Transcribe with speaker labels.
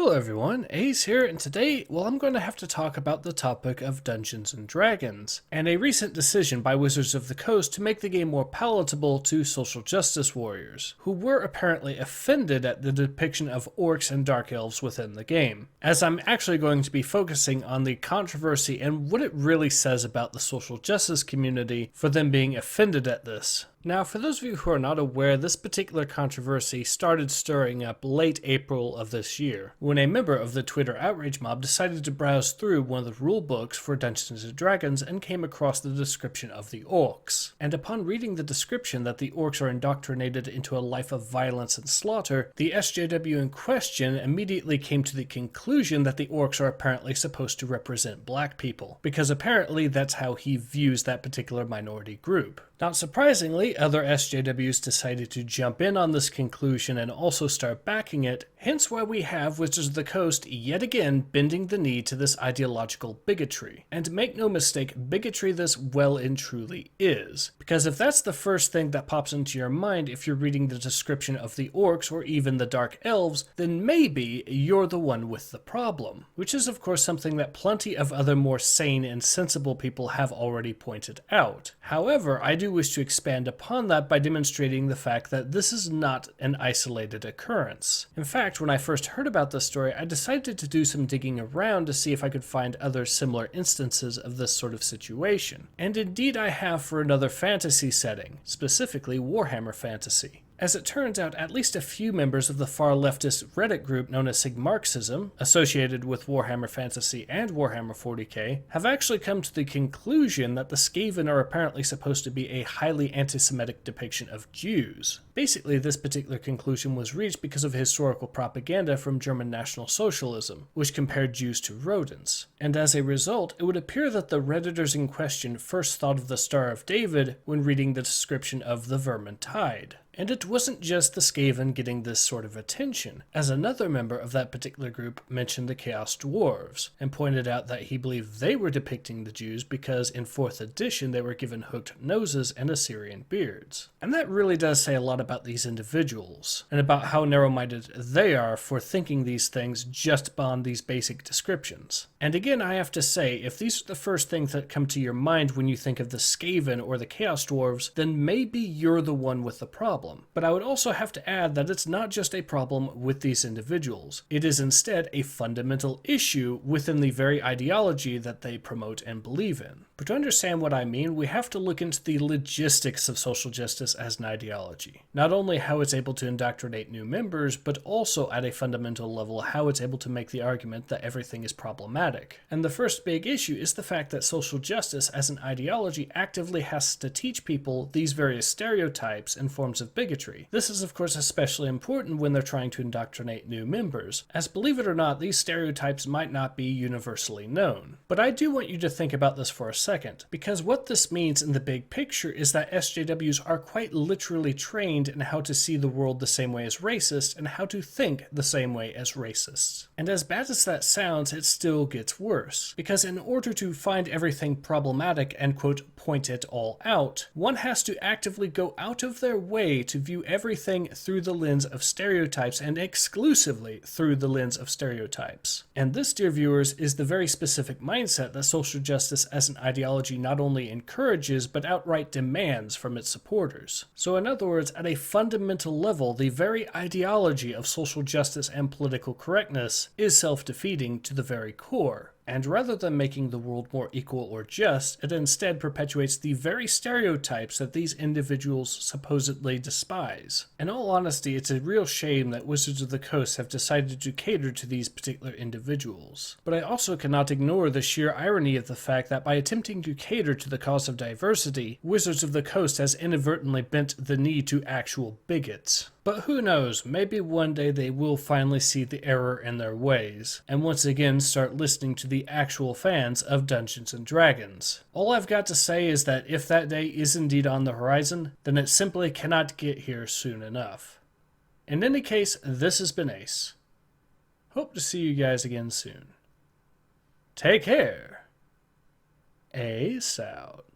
Speaker 1: Hello everyone, Ace here, and today, I'm going to have to talk about the topic of Dungeons & Dragons, and a recent decision by Wizards of the Coast to make the game more palatable to social justice warriors, who were apparently offended at the depiction of Orcs and Dark Elves within the game, as I'm actually going to be focusing on the controversy and what it really says about the social justice community for them being offended at this. Now, for those of you who are not aware, this particular controversy started stirring up late April of this year, when a member of the Twitter outrage mob decided to browse through one of the rule books for Dungeons & Dragons and came across the description of the Orcs. And upon reading the description that the Orcs are indoctrinated into a life of violence and slaughter, the SJW in question immediately came to the conclusion that the Orcs are apparently supposed to represent black people, because apparently that's how he views that particular minority group. Not surprisingly, other SJWs decided to jump in on this conclusion and also start backing it, hence why we have Wizards of the Coast yet again bending the knee to this ideological bigotry. And make no mistake, bigotry this well and truly is. Because if that's the first thing that pops into your mind if you're reading the description of the Orcs or even the Dark Elves, then maybe you're the one with the problem. Which is of course something that plenty of other more sane and sensible people have already pointed out. However, I do wish to expand upon that by demonstrating the fact that this is not an isolated occurrence. In fact, when I first heard about this story, I decided to do some digging around to see if I could find other similar instances of this sort of situation. And indeed I have for another fantasy setting, specifically Warhammer Fantasy. As it turns out, at least a few members of the far leftist Reddit group known as Sigmarxism, associated with Warhammer Fantasy and Warhammer 40k, have actually come to the conclusion that the Skaven are apparently supposed to be a highly anti-Semitic depiction of Jews. Basically, this particular conclusion was reached because of historical propaganda from German National Socialism, which compared Jews to rodents. And as a result, it would appear that the Redditors in question first thought of the Star of David when reading the description of the Vermintide. And it wasn't just the Skaven getting this sort of attention, as another member of that particular group mentioned the Chaos Dwarfs, and pointed out that he believed they were depicting the Jews because in 4th edition they were given hooked noses and Assyrian beards. And that really does say a lot about these individuals, and about how narrow-minded they are for thinking these things just beyond these basic descriptions. And again, I have to say, if these are the first things that come to your mind when you think of the Skaven or the Chaos Dwarves, then maybe you're the one with the problem. But I would also have to add that it's not just a problem with these individuals. It is instead a fundamental issue within the very ideology that they promote and believe in. But to understand what I mean, we have to look into the logistics of social justice as an ideology. Not only how it's able to indoctrinate new members, but also at a fundamental level how it's able to make the argument that everything is problematic. And the first big issue is the fact that social justice as an ideology actively has to teach people these various stereotypes and forms of bigotry. This is of course especially important when they're trying to indoctrinate new members, as believe it or not, these stereotypes might not be universally known. But I do want you to think about this for a second, because what this means in the big picture is that SJWs are quite literally trained in how to see the world the same way as racists and how to think the same way as racists. And as bad as that sounds, it still gets worse, because in order to find everything problematic and quote point it all out, one has to actively go out of their way to view everything through the lens of stereotypes and exclusively through the lens of stereotypes. And this, dear viewers, is the very specific mindset that social justice as an ideology not only encourages but outright demands from its supporters. So in other words, at a fundamental level, the very ideology of social justice and political correctness is self-defeating to the very core. And rather than making the world more equal or just, it instead perpetuates the very stereotypes that these individuals supposedly despise. In all honesty, it's a real shame that Wizards of the Coast have decided to cater to these particular individuals. But I also cannot ignore the sheer irony of the fact that by attempting to cater to the cause of diversity, Wizards of the Coast has inadvertently bent the knee to actual bigots. But who knows, maybe one day they will finally see the error in their ways, and once again start listening to the actual fans of Dungeons & Dragons. All I've got to say is that if that day is indeed on the horizon, then it simply cannot get here soon enough. In any case, this has been Ace. Hope to see you guys again soon. Take care. Ace out.